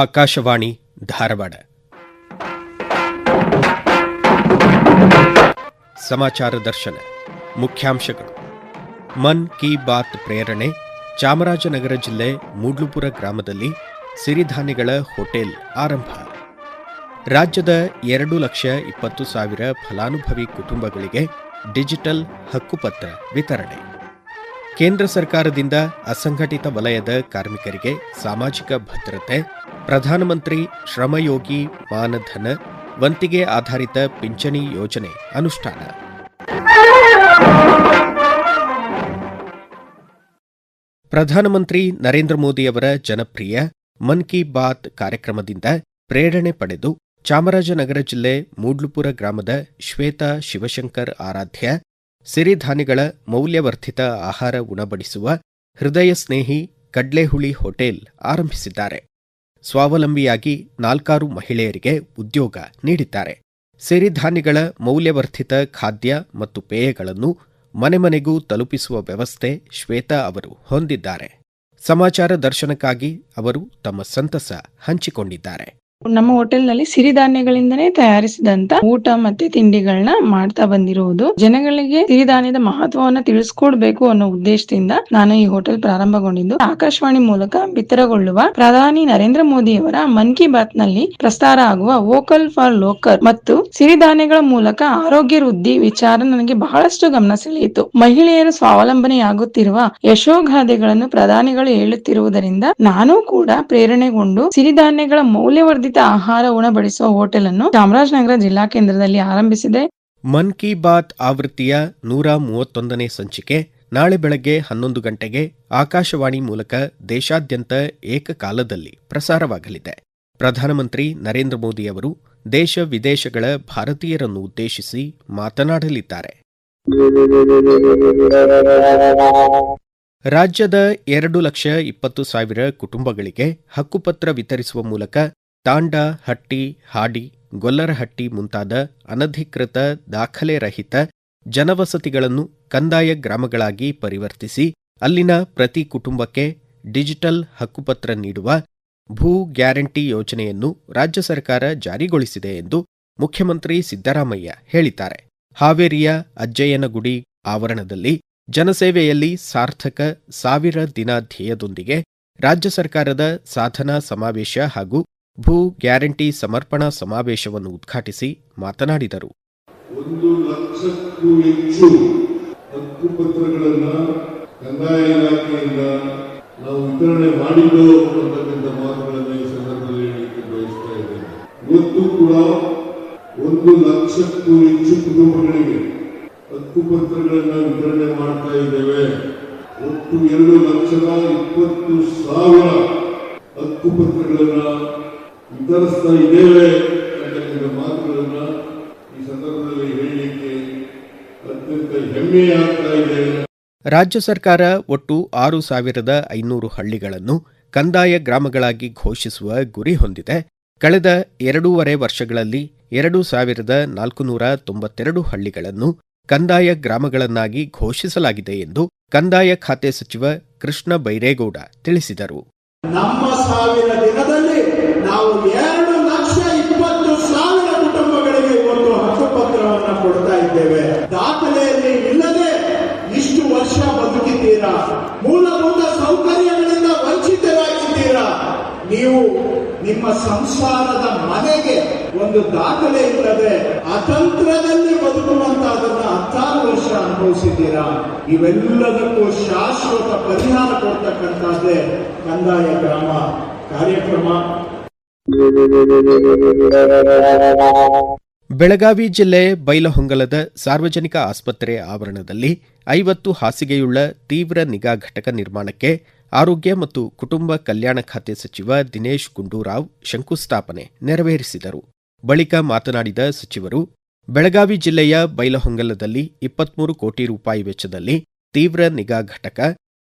ಆಕಾಶವಾಣಿ ಧಾರವಾಡ. ಸಮಾಚಾರ ದರ್ಶನ. ಮುಖ್ಯಾಂಶಗಳು. ಮನ್ ಕಿ ಬಾತ್ ಪ್ರೇರಣೆ. ಚಾಮರಾಜನಗರ ಜಿಲ್ಲೆ ಮೂಡ್ಲುಪುರ ಗ್ರಾಮದಲ್ಲಿ ಸಿರಿಧಾನ್ಯಗಳ ಹೋಟೆಲ್ ಆರಂಭ. ರಾಜ್ಯದ 2,20,000 ಫಲಾನುಭವಿ ಕುಟುಂಬಗಳಿಗೆ ಡಿಜಿಟಲ್ ಹಕ್ಕುಪತ್ರ ವಿತರಣೆ. ಕೇಂದ್ರ ಸರ್ಕಾರದಿಂದ ಅಸಂಘಟಿತ ವಲಯದ ಕಾರ್ಮಿಕರಿಗೆ ಸಾಮಾಜಿಕ ಭದ್ರತೆ. ಪ್ರಧಾನಮಂತ್ರಿ ಶ್ರಮಯೋಗಿ ಮಾನಧನ ವಂತಿಗೆ ಆಧಾರಿತ ಪಿಂಚಣಿ ಯೋಜನೆ ಅನುಷ್ಠಾನ. ಪ್ರಧಾನಮಂತ್ರಿ ನರೇಂದ್ರ ಮೋದಿಯವರ ಜನಪ್ರಿಯ ಮನ್ ಕಿ ಬಾತ್ ಕಾರ್ಯಕ್ರಮದಿಂದ ಪ್ರೇರಣೆ ಪಡೆದು ಚಾಮರಾಜನಗರ ಜಿಲ್ಲೆ ಮೂಡ್ಲುಪುರ ಗ್ರಾಮದ ಶ್ವೇತಾ ಶಿವಶಂಕರ್ ಆರಾಧ್ಯ ಸಿರಿಧಾನ್ಯಗಳ ಮೌಲ್ಯವರ್ಧಿತ ಆಹಾರ ಉಣಬಡಿಸುವ ಹೃದಯ ಸ್ನೇಹಿ ಕಡ್ಲೆಹುಳಿ ಹೋಟೆಲ್ ಆರಂಭಿಸಿದ್ದಾರೆ. ಸ್ವಾವಲಂಬಿಯಾಗಿ 4 ಮಹಿಳೆಯರಿಗೆ ಉದ್ಯೋಗ ನೀಡಿದ್ದಾರೆ. ಸಿರಿಧಾನ್ಯಗಳ ಮೌಲ್ಯವರ್ಧಿತ ಖಾದ್ಯ ಮತ್ತು ಪೇಯಗಳನ್ನು ಮನೆ ಮನೆಗೂ ತಲುಪಿಸುವ ವ್ಯವಸ್ಥೆ ಶ್ವೇತಾ ಅವರು ಹೊಂದಿದ್ದಾರೆ. ಸಮಾಚಾರ ದರ್ಶನಕ್ಕಾಗಿ ಅವರು ತಮ್ಮ ಸಂತಸ ಹಂಚಿಕೊಂಡಿದ್ದಾರೆ. ನಮ್ಮ ಹೋಟೆಲ್ನಲ್ಲಿ ಸಿರಿಧಾನ್ಯಗಳಿಂದನೇ ತಯಾರಿಸಿದಂತ ಊಟ ಮತ್ತೆ ತಿಂಡಿಗಳನ್ನ ಮಾಡ್ತಾ ಬಂದಿರುವುದು. ಜನಗಳಿಗೆ ಸಿರಿಧಾನ್ಯದ ಮಹತ್ವವನ್ನ ತಿಳಿಸ್ಕೊಡ್ಬೇಕು ಅನ್ನೋ ಉದ್ದೇಶದಿಂದ ನಾನು ಈ ಹೋಟೆಲ್ ಪ್ರಾರಂಭಗೊಂಡಿದ್ದು. ಆಕಾಶವಾಣಿ ಮೂಲಕ ಬಿತ್ತರಗೊಳ್ಳುವ ಪ್ರಧಾನಿ ನರೇಂದ್ರ ಮೋದಿಯವರ ಮನ್ ಕಿ ಬಾತ್ ನಲ್ಲಿ ಪ್ರಸಾರ ಆಗುವ ವೋಕಲ್ ಫಾರ್ ಲೋಕಲ್ ಮತ್ತು ಸಿರಿಧಾನ್ಯಗಳ ಮೂಲಕ ಆರೋಗ್ಯ ವೃದ್ಧಿ ವಿಚಾರ ನನಗೆ ಬಹಳಷ್ಟು ಗಮನ ಸೆಳೆಯಿತು. ಮಹಿಳೆಯರು ಸ್ವಾವಲಂಬನೆಯಾಗುತ್ತಿರುವ ಯಶೋಗಾಥೆಗಳನ್ನು ಪ್ರಧಾನಿಗಳು ಹೇಳುತ್ತಿರುವುದರಿಂದ ನಾನು ಕೂಡ ಪ್ರೇರಣೆಗೊಂಡು ಸಿರಿಧಾನ್ಯಗಳ ಮೌಲ್ಯವರ್ಧಿತ ಆಹಾರ ಉಣಬಡಿಸುವ ಹೋಟೆಲ್ ಅನ್ನು ಚಾಮರಾಜನಗರ ಜಿಲ್ಲಾ ಕೇಂದ್ರದಲ್ಲಿ ಆರಂಭಿಸಿದೆ. ಮನ್ ಕಿ ಬಾತ್ ಆವೃತ್ತಿಯ 131ನೇ ಸಂಚಿಕೆ ನಾಳೆ ಬೆಳಗ್ಗೆ 11 ಗಂಟೆಗೆ ಆಕಾಶವಾಣಿ ಮೂಲಕ ದೇಶಾದ್ಯಂತ ಏಕಕಾಲದಲ್ಲಿ ಪ್ರಸಾರವಾಗಲಿದೆ. ಪ್ರಧಾನಮಂತ್ರಿ ನರೇಂದ್ರ ಮೋದಿಯವರು ದೇಶ ವಿದೇಶಗಳ ಭಾರತೀಯರನ್ನು ಉದ್ದೇಶಿಸಿ ಮಾತನಾಡಲಿದ್ದಾರೆ. ರಾಜ್ಯದ 2,20,000 ಕುಟುಂಬಗಳಿಗೆ ಹಕ್ಕುಪತ್ರ ವಿತರಿಸುವ ಮೂಲಕ ತಾಂಡ, ಹಟ್ಟಿ, ಹಾಡಿ, ಗೊಲ್ಲರಹಟ್ಟಿ ಮುಂತಾದ ಅನಧಿಕೃತ ದಾಖಲೆ ರಹಿತ ಜನವಸತಿಗಳನ್ನು ಕಂದಾಯ ಗ್ರಾಮಗಳಾಗಿ ಪರಿವರ್ತಿಸಿ ಅಲ್ಲಿನ ಪ್ರತಿ ಕುಟುಂಬಕ್ಕೆ ಡಿಜಿಟಲ್ ಹಕ್ಕುಪತ್ರ ನೀಡುವ ಭೂ ಗ್ಯಾರಂಟಿ ಯೋಜನೆಯನ್ನು ರಾಜ್ಯ ಸರ್ಕಾರ ಜಾರಿಗೊಳಿಸಿದೆ ಎಂದು ಮುಖ್ಯಮಂತ್ರಿ ಸಿದ್ದರಾಮಯ್ಯ ಹೇಳಿದ್ದಾರೆ. ಹಾವೇರಿಯ ಅಜ್ಜಯ್ಯನಗುಡಿ ಆವರಣದಲ್ಲಿ ಜನಸೇವೆಯಲ್ಲಿ ಸಾರ್ಥಕ 1000 ದಿನ ಧ್ಯೇಯದೊಂದಿಗೆ ರಾಜ್ಯ ಸರ್ಕಾರದ ಸಾಧನಾ ಸಮಾವೇಶ ಹಾಗೂ ಭೂ ಗ್ಯಾರಂಟಿ ಸಮರ್ಪಣಾ ಸಮಾವೇಶವನ್ನು ಉದ್ಘಾಟಿಸಿ ಮಾತನಾಡಿದರು. 1 ಲಕ್ಷಕ್ಕೂ ಹೆಚ್ಚು ಹಕ್ಕುಪತ್ರಗಳನ್ನು ಕಂದಾಯ ಇಲಾಖೆಯಿಂದ ನಾವು ವಿತರಣೆ ಮಾಡಿದ್ದು ಅಂತಕ್ಕಂಥ ಮಾತುಗಳನ್ನು ಈ ಸಂದರ್ಭದಲ್ಲಿ ಹೇಳಲಿಕ್ಕೆ ಬಯಸ್ತಾ ಇದ್ದೇನೆ. ಇವತ್ತು ಕೂಡ 1 ಲಕ್ಷಕ್ಕೂ ಹೆಚ್ಚು ಕುಟುಂಬಗಳಿಗೆ ಹಕ್ಕುಪತ್ರಗಳನ್ನು ವಿತರಣೆ ಮಾಡ್ತಾ ಇದ್ದೇವೆ. ಒಟ್ಟು 2,20,000 ಹಕ್ಕುಪತ್ರಗಳನ್ನು ವಿತರಿಸ್ತಾ ಇದ್ದೇವೆ ಅಂತಕ್ಕಂಥ ಮಾತುಗಳನ್ನ ಈ ಸಂದರ್ಭದಲ್ಲಿ ಹೇಳಲಿಕ್ಕೆ ಅತ್ಯಂತ ಹೆಮ್ಮೆ ಆಗ್ತಾ ಇದೆ. ರಾಜ್ಯ ಸರ್ಕಾರ ಒಟ್ಟು 6,500 ಹಳ್ಳಿಗಳನ್ನು ಕಂದಾಯ ಗ್ರಾಮಗಳಾಗಿ ಘೋಷಿಸುವ ಗುರಿ ಹೊಂದಿದೆ. ಕಳೆದ 2.5 ವರ್ಷಗಳಲ್ಲಿ 2,492 ಹಳ್ಳಿಗಳನ್ನು ಕಂದಾಯ ಗ್ರಾಮಗಳನ್ನಾಗಿ ಘೋಷಿಸಲಾಗಿದೆ ಎಂದು ಕಂದಾಯ ಖಾತೆ ಸಚಿವ ಕೃಷ್ಣ ಬೈರೇಗೌಡ ತಿಳಿಸಿದರು. ನಮ್ಮ 1000 ದಿನದಲ್ಲಿ ನಾವು 2,20,000 ಕುಟುಂಬಗಳಿಗೆ ಇವತ್ತು ಹಕ್ಕುಪತ್ರವನ್ನು ಕೊಡ್ತಾ ಇದ್ದೇವೆ. ದಾಖಲೆಯಲ್ಲಿ ಇಲ್ಲದೆ ಇಷ್ಟು ವರ್ಷ ಬದುಕಿದ್ದೀರಾ, ಮೂಲಭೂತ ಸೌಕರ್ಯಗಳಿಂದ ವಂಚಿತರಾಗಿದ್ದೀರಾ. ನೀವು ನಿಮ್ಮ ಸಂಸಾರದ ಮನೆಗೆ ಒಂದು ದಾಖಲೆ ಇಲ್ಲದೆ ಅತಂತ್ರದಲ್ಲಿ ಬದುಕುವಂತಹದನ್ನ 16 ವರ್ಷ ಅನುಭವಿಸಿದ್ದೀರಾ. ಇವೆಲ್ಲದಕ್ಕೂ ಶಾಶ್ವತ ಪರಿಹಾರ ಕೊಡ್ತಕ್ಕಂಥದ್ದೇ ಕಂದಾಯ ಗ್ರಾಮ ಕಾರ್ಯಕ್ರಮ. ಬೆಳಗಾವಿ ಜಿಲ್ಲೆ ಬೈಲಹೊಂಗಲದ ಸಾರ್ವಜನಿಕ ಆಸ್ಪತ್ರೆ ಆವರಣದಲ್ಲಿ 50 ಹಾಸಿಗೆಯುಳ್ಳ ತೀವ್ರ ನಿಗಾ ಘಟಕ ನಿರ್ಮಾಣಕ್ಕೆ ಆರೋಗ್ಯ ಮತ್ತು ಕುಟುಂಬ ಕಲ್ಯಾಣ ಖಾತೆ ಸಚಿವ ದಿನೇಶ್ ಗುಂಡೂರಾವ್ ಶಂಕುಸ್ಥಾಪನೆ ನೆರವೇರಿಸಿದರು. ಬಳಿಕ ಮಾತನಾಡಿದ ಸಚಿವರು, ಬೆಳಗಾವಿ ಜಿಲ್ಲೆಯ ಬೈಲಹೊಂಗಲದಲ್ಲಿ 23 ಕೋಟಿ ರೂಪಾಯಿ ವೆಚ್ಚದಲ್ಲಿ ತೀವ್ರ ನಿಗಾ ಘಟಕ,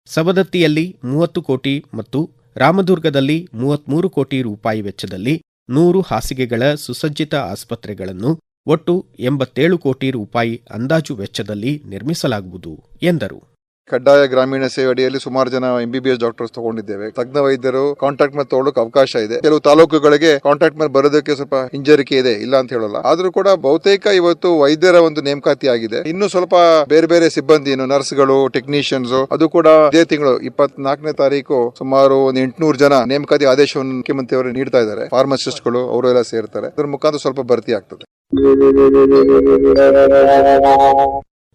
ಸವದತ್ತಿಯಲ್ಲಿ 30 ಕೋಟಿ ಮತ್ತು ರಾಮದುರ್ಗದಲ್ಲಿ 33 ಕೋಟಿ ರೂಪಾಯಿ ವೆಚ್ಚದಲ್ಲಿ 100 ಹಾಸಿಗೆಗಳ ಸುಸಜ್ಜಿತ ಆಸ್ಪತ್ರೆಗಳನ್ನು ಒಟ್ಟು 87 ಕೋಟಿ ರೂಪಾಯಿ ಅಂದಾಜು ವೆಚ್ಚದಲ್ಲಿ ನಿರ್ಮಿಸಲಾಗುವುದು ಎಂದರು. ಕಡ್ಡಾಯ ಗ್ರಾಮೀಣ ಸೇವೆ ಅಡಿಯಲ್ಲಿ ಸುಮಾರು ಜನ MBBS ಡಾಕ್ಟರ್ಸ್ ತಗೊಂಡಿದ್ದೇವೆ. ತಜ್ಞ ವೈದ್ಯರು ಕಾಂಟ್ರಾಕ್ಟ್ ಮೇಲೆ ತಗೊಳ್ಳೋಕೆ ಅವಕಾಶ ಇದೆ. ಕೆಲವು ತಾಲೂಕುಗಳಿಗೆ ಕಾಂಟ್ರಾಕ್ಟ್ ಮೇಲೆ ಬರೋದಕ್ಕೆ ಸ್ವಲ್ಪ ಹಿಂಜರಿಕೆ ಇದೆ, ಇಲ್ಲ ಅಂತ ಹೇಳಲ್ಲ. ಆದ್ರೂ ಕೂಡ ಬಹುತೇಕ ಇವತ್ತು ವೈದ್ಯರ ಒಂದು ನೇಮಕಾತಿ ಆಗಿದೆ. ಇನ್ನು ಸ್ವಲ್ಪ ಬೇರೆ ಬೇರೆ ಸಿಬ್ಬಂದಿ, ನರ್ಸ್ಗಳು, ಟೆಕ್ನಿಷಿಯನ್ಸ್, ಅದು ಕೂಡ ಇದೇ ತಿಂಗಳು 24ನೇ ತಾರೀಕು ಸುಮಾರು 800 ಜನ ನೇಮಕಾತಿ ಆದೇಶವನ್ನು ಮುಖ್ಯಮಂತ್ರಿ ಅವರು ನೀಡ್ತಾ ಇದ್ದಾರೆ. ಫಾರ್ಮಸಿಸ್ಟ್ಗಳು ಅವರೆಲ್ಲ ಸೇರ್ತಾರೆ. ಅದರ ಮುಖಾಂತರ ಸ್ವಲ್ಪ ಭರ್ತಿ ಆಗ್ತದೆ.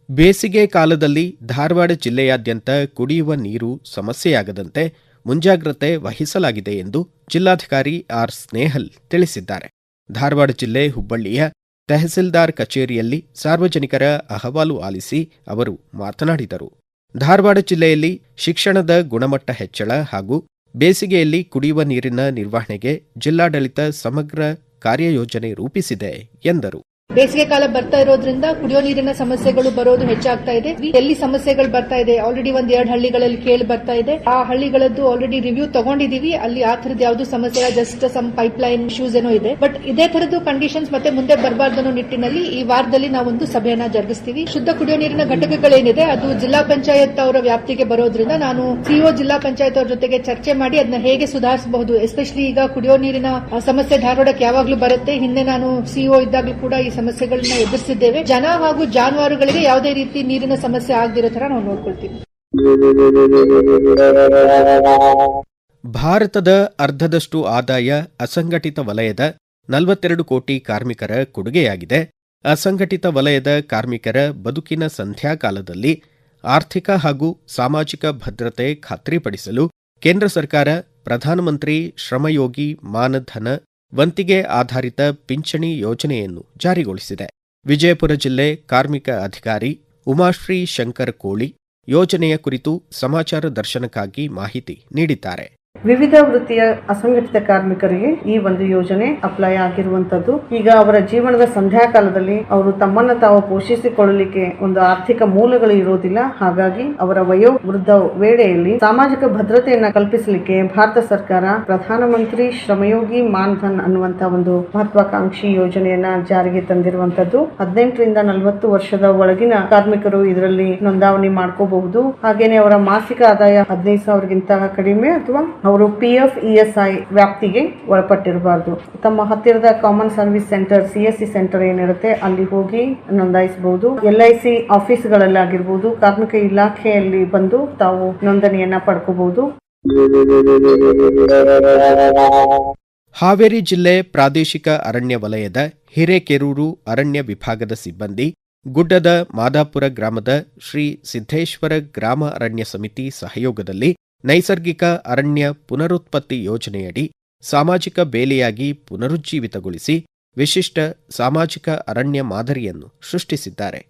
ಬೇಸಿಗೆ ಕಾಲದಲ್ಲಿ ಧಾರವಾಡ ಜಿಲ್ಲೆಯಾದ್ಯಂತ ಕುಡಿಯುವ ನೀರು ಸಮಸ್ಯೆಯಾಗದಂತೆ ಮುಂಜಾಗ್ರತೆ ವಹಿಸಲಾಗಿದೆ ಎಂದು ಜಿಲ್ಲಾಧಿಕಾರಿ ಆರ್ ಸ್ನೇಹಲ್ ತಿಳಿಸಿದ್ದಾರೆ. ಧಾರವಾಡ ಜಿಲ್ಲೆ ಹುಬ್ಬಳ್ಳಿಯ ತಹಸೀಲ್ದಾರ್ ಕಚೇರಿಯಲ್ಲಿ ಸಾರ್ವಜನಿಕರ ಅಹವಾಲು ಆಲಿಸಿ ಅವರು ಮಾತನಾಡಿದರು. ಧಾರವಾಡ ಜಿಲ್ಲೆಯಲ್ಲಿ ಶಿಕ್ಷಣದ ಗುಣಮಟ್ಟ ಹೆಚ್ಚಳ ಹಾಗೂ ಬೇಸಿಗೆಯಲ್ಲಿ ಕುಡಿಯುವ ನೀರಿನ ನಿರ್ವಹಣೆಗೆ ಜಿಲ್ಲಾಡಳಿತ ಸಮಗ್ರ ಕಾರ್ಯಯೋಜನೆ ರೂಪಿಸಿದೆ ಎಂದರು. ಬೇಸಿಗೆ ಕಾಲ ಬರ್ತಾ ಇರೋದ್ರಿಂದ ಕುಡಿಯೋ ನೀರಿನ ಸಮಸ್ಯೆಗಳು ಬರೋದು ಹೆಚ್ಚಾಗ್ತಾ ಇದೆ. ಎಲ್ಲಿ ಸಮಸ್ಯೆಗಳು ಬರ್ತಾ ಇದೆ, ಆಲ್ರೆಡಿ 1-2 ಹಳ್ಳಿಗಳಲ್ಲಿ ಕೇಳಿ ಬರ್ತಾ ಇದೆ. ಆ ಹಳ್ಳಿಗಳದ್ದು ಆಲ್ರೆಡಿ ರಿವ್ಯೂ ತಗೊಂಡಿದೀವಿ. ಅಲ್ಲಿ ಆ ತರದ ಯಾವ್ದು ಸಮಸ್ಯೆ ಇಲ್ಲ, ಜಸ್ಟ್ ಸಮ್ ಪೈಪ್ಲೈನ್ ಇಶ್ಯೂಸ್ ಏನೋ ಇದೆ. ಬಟ್ ಇದೇ ತರದ್ದು ಕಂಡೀಷನ್ಸ್ ಮತ್ತೆ ಮುಂದೆ ಬರಬಾರ್ದು ಅನ್ನೋ ನಿಟ್ಟಿನಲ್ಲಿ ಈ ವಾರದಲ್ಲಿ ನಾವೊಂದು ಸಭೆಯನ್ನ ಜರುಗಿಸ್ತೀವಿ. ಶುದ್ಧ ಕುಡಿಯೋ ನೀರಿನ ಘಟಕಗಳೇನಿದೆ ಅದು ಜಿಲ್ಲಾ ಪಂಚಾಯತ್ ಅವರ ವ್ಯಾಪ್ತಿಗೆ ಬರೋದ್ರಿಂದ ನಾನು ಸಿಇಒ ಜಿಲ್ಲಾ ಪಂಚಾಯತ್ ಅವರ ಜೊತೆಗೆ ಚರ್ಚೆ ಮಾಡಿ ಅದನ್ನ ಹೇಗೆ ಸುಧಾರಿಸಬಹುದು. ಎಸ್ಪೆಷಲಿ ಈಗ ಕುಡಿಯೋ ನೀರಿನ ಸಮಸ್ಯೆ ಧಾರವಾಡಕ್ಕೆ ಯಾವಾಗ್ಲೂ ಬರುತ್ತೆ. ಹಿಂದೆ ನಾನು ಸಿಇಒ ಇದ್ದಾಗಲೂ ಕೂಡ ಈ ಸಮಸ್ಯೆಗಳನ್ನ ಎದುರಿಸಿದ್ದೇವೆ. ಜನ ಹಾಗೂ ಜಾನುವಾರುಗಳಿಗೆ ಯಾವುದೇ ರೀತಿ ನೀರಿನ ಸಮಸ್ಯೆ ಆಗದಿರೋ ತರ ನಾವು ನೋಡ್ಕೊಳ್ತೀವಿ. ಭಾರತದ ಅರ್ಧದಷ್ಟು ಆದಾಯ ಅಸಂಘಟಿತ ವಲಯದ 42 ಕೋಟಿ ಕಾರ್ಮಿಕರ ಕೊಡುಗೆಯಾಗಿದೆ. ಅಸಂಘಟಿತ ವಲಯದ ಕಾರ್ಮಿಕರ ಬದುಕಿನ ಸಂಧ್ಯಾಕಾಲದಲ್ಲಿ ಆರ್ಥಿಕ ಹಾಗೂ ಸಾಮಾಜಿಕ ಭದ್ರತೆ ಖಾತ್ರಿಪಡಿಸಲು ಕೇಂದ್ರ ಸರ್ಕಾರ ಪ್ರಧಾನಮಂತ್ರಿ ಶ್ರಮಯೋಗಿ ಮಾನಧನ ವಂತಿಗೆ ಆಧಾರಿತ ಪಿಂಚಣಿ ಯೋಜನೆಯನ್ನು ಜಾರಿಗೊಳಿಸಿದೆ. ವಿಜಯಪುರ ಜಿಲ್ಲೆ ಕಾರ್ಮಿಕ ಅಧಿಕಾರಿ ಉಮಾಶ್ರೀ ಶಂಕರ್ ಕೋಳಿ ಯೋಜನೆಯ ಕುರಿತು ಸಮಾಚಾರ ದರ್ಶನಕ್ಕಾಗಿ ಮಾಹಿತಿ ನೀಡಿದ್ದಾರೆ. ವಿವಿಧ ವೃತ್ತಿಯ ಅಸಂಘಟಿತ ಕಾರ್ಮಿಕರಿಗೆ ಈ ಒಂದು ಯೋಜನೆ ಅಪ್ಲೈ ಆಗಿರುವಂತದ್ದು. ಈಗ ಅವರ ಜೀವನದ ಸಂಧ್ಯಾಕಾಲದಲ್ಲಿ ಅವರು ತಮ್ಮನ್ನ ತಾವು ಪೋಷಿಸಿಕೊಳ್ಳಲಿಕ್ಕೆ ಒಂದು ಆರ್ಥಿಕ ಮೂಲಗಳು ಇರೋದಿಲ್ಲ. ಹಾಗಾಗಿ ಅವರ ವಯೋವೃದ್ಧ ವೇಳೆಯಲ್ಲಿ ಸಾಮಾಜಿಕ ಭದ್ರತೆಯನ್ನ ಕಲ್ಪಿಸಲಿಕ್ಕೆ ಭಾರತ ಸರ್ಕಾರ ಪ್ರಧಾನಮಂತ್ರಿ ಶ್ರಮಯೋಗಿ ಮಾನ್ಧನ್ ಅನ್ನುವಂತ ಒಂದು ಮಹತ್ವಾಕಾಂಕ್ಷಿ ಯೋಜನೆಯನ್ನ ಜಾರಿಗೆ ತಂದಿರುವಂತದ್ದು. 18 ರಿಂದ 40 ವರ್ಷದ ಒಳಗಿನ ಕಾರ್ಮಿಕರು ಇದರಲ್ಲಿ ನೋಂದಾವಣಿ ಮಾಡ್ಕೋಬಹುದು. ಹಾಗೇನೆ ಅವರ ಮಾಸಿಕ ಆದಾಯ 15,000ಗಿಂತ ಕಡಿಮೆ ಅಥವಾ ಅವರು PF ESI ವ್ಯಾಪ್ತಿಗೆ ಒಳಪಟ್ಟಿರಬಾರದು. ತಮ್ಮ ಹತ್ತಿರದ common service centre CSC centre ಏನಿರುತ್ತೆ ಅಲ್ಲಿ ಹೋಗಿ ನೋಂದಾಯಿಸಬಹುದು. LIC ಆಫೀಸ್ಗಳಲ್ಲಾಗಿರ್ಬೋದು, ಕಾರ್ಮಿಕ ಇಲಾಖೆಯಲ್ಲಿ ಬಂದು ತಾವು ನೋಂದಣಿಯನ್ನ ಪಡ್ಕೋಬಹುದು. ಹಾವೇರಿ ಜಿಲ್ಲೆ ಪ್ರಾದೇಶಿಕ ಅರಣ್ಯ ವಲಯದ ಹಿರೇಕೆರೂರು ಅರಣ್ಯ ವಿಭಾಗದ ಸಿಬ್ಬಂದಿ ಗುಡ್ಡದ ಮಾದಾಪುರ ಗ್ರಾಮದ ಶ್ರೀ ಸಿದ್ದೇಶ್ವರ ಗ್ರಾಮ ಅರಣ್ಯ ಸಮಿತಿ ಸಹಯೋಗದಲ್ಲಿ ನೈಸರ್ಗಿಕ ಅರಣ್ಯ ಪುನರುತ್ಪತ್ತಿ ಯೋಜನೆಯಡಿ ಸಾಮಾಜಿಕ ಬೇಲಿಯಾಗಿ ಪುನರುಜ್ಜೀವಿತಗೊಳಿಸಿ ವಿಶಿಷ್ಟ ಸಾಮಾಜಿಕ ಅರಣ್ಯ ಮಾದರಿಯನ್ನು ಸೃಷ್ಟಿಸಿದ್ದಾರೆ.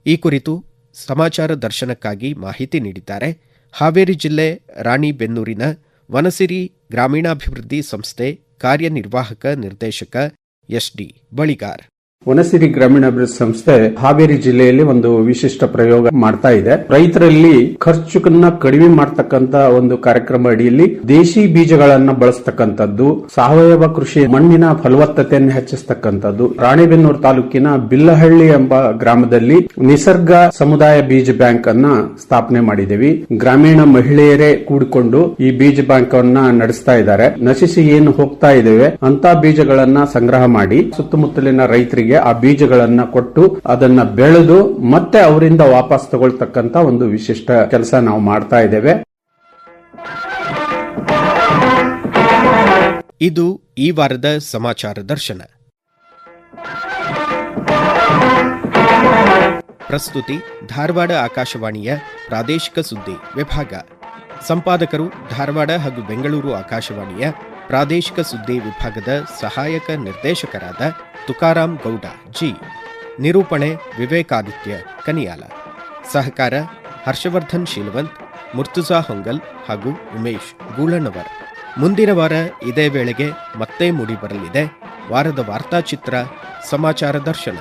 ಈ ಕುರಿತು ಸಮಾಚಾರ ದರ್ಶನಕ್ಕಾಗಿ ಮಾಹಿತಿ ನೀಡಿದ್ದಾರೆ ಹಾವೇರಿ ಜಿಲ್ಲೆ ರಾಣಿಬೆನ್ನೂರಿನ ವನಸಿರಿ ಗ್ರಾಮೀಣಾಭಿವೃದ್ಧಿ ಸಂಸ್ಥೆ ಕಾರ್ಯನಿರ್ವಾಹಕ ನಿರ್ದೇಶಕ SD ಬಳಿಗಾರ್. ವನಸಿರಿ ಗ್ರಾಮೀಣಾಭಿವೃದ್ಧಿ ಸಂಸ್ಥೆ ಹಾವೇರಿ ಜಿಲ್ಲೆಯಲ್ಲಿ ಒಂದು ವಿಶಿಷ್ಟ ಪ್ರಯೋಗ ಮಾಡ್ತಾ ಇದೆ. ರೈತರಲ್ಲಿ ಖರ್ಚನ್ನ ಕಡಿಮೆ ಮಾಡತಕ್ಕಂತ ಒಂದು ಕಾರ್ಯಕ್ರಮ ಅಡಿಯಲ್ಲಿ ದೇಶಿ ಬೀಜಗಳನ್ನ ಬಳಸತಕ್ಕಂಥದ್ದು, ಸಾವಯವ ಕೃಷಿ ಮಣ್ಣಿನ ಫಲವತ್ತತೆಯನ್ನು ಹೆಚ್ಚಿಸತಕ್ಕಂಥದ್ದು. ರಾಣಿಬೆನ್ನೂರು ತಾಲೂಕಿನ ಬಿಲ್ಲಹಳ್ಳಿ ಎಂಬ ಗ್ರಾಮದಲ್ಲಿ ನಿಸರ್ಗ ಸಮುದಾಯ ಬೀಜ ಬ್ಯಾಂಕ್ ಅನ್ನ ಸ್ಥಾಪನೆ ಮಾಡಿದ್ದೇವೆ. ಗ್ರಾಮೀಣ ಮಹಿಳೆಯರೇ ಕೂಡಿಕೊಂಡು ಈ ಬೀಜ ಬ್ಯಾಂಕ್ ಅನ್ನ ನಡೆಸ್ತಾ ಇದ್ದಾರೆ. ನಶಿಸಿ ಏನು ಹೋಗ್ತಾ ಇದ್ದೇವೆ ಅಂತ ಬೀಜಗಳನ್ನ ಸಂಗ್ರಹ ಮಾಡಿ ಸುತ್ತಮುತ್ತಲಿನ ರೈತರಿಗೆ ಆ ಬೀಜಗಳನ್ನ ಕೊಟ್ಟು ಅದನ್ನ ಬೆಳೆದು ಮತ್ತೆ ಅವರಿಂದ ವಾಪಸ್ ತಗೊಳ್ತಕ್ಕಂತ ಒಂದು ವಿಶಿಷ್ಟ ಕೆಲಸ ನಾವು ಮಾಡ್ತಾ ಇದ್ದೇವೆ. ಇದು ಈ ವಾರದ ಸಮಾಚಾರ ದರ್ಶನ. ಪ್ರಸ್ತುತಿ ಧಾರವಾಡ ಆಕಾಶವಾಣಿಯ ಪ್ರಾದೇಶಿಕ ಸುದ್ದಿ ವಿಭಾಗ. ಸಂಪಾದಕರು ಧಾರವಾಡ ಹಾಗೂ ಬೆಂಗಳೂರು ಆಕಾಶವಾಣಿಯ ಪ್ರಾದೇಶಿಕ ಸುದ್ದಿ ವಿಭಾಗದ ಸಹಾಯಕ ನಿರ್ದೇಶಕರಾದ ತುಕಾರಾಂ ಗೌಡ ಜಿ. ನಿರೂಪಣೆ ವಿವೇಕಾದಿತ್ಯ ಕನಿಯಾಲ. ಸಹಕಾರ ಹರ್ಷವರ್ಧನ್ ಶೀಲವಂತ್, ಮುರ್ತುಜಾ ಹೊಂಗಲ್ ಹಾಗೂ ಉಮೇಶ್ ಗೂಳಣ್ಣವರ್. ಮುಂದಿನ ವಾರ ಇದೇ ವೇಳೆಗೆ ಮತ್ತೆ ಮೂಡಿಬರಲಿದೆ ವಾರದ ವಾರ್ತಾಚಿತ್ರ ಸಮಾಚಾರ ದರ್ಶನ.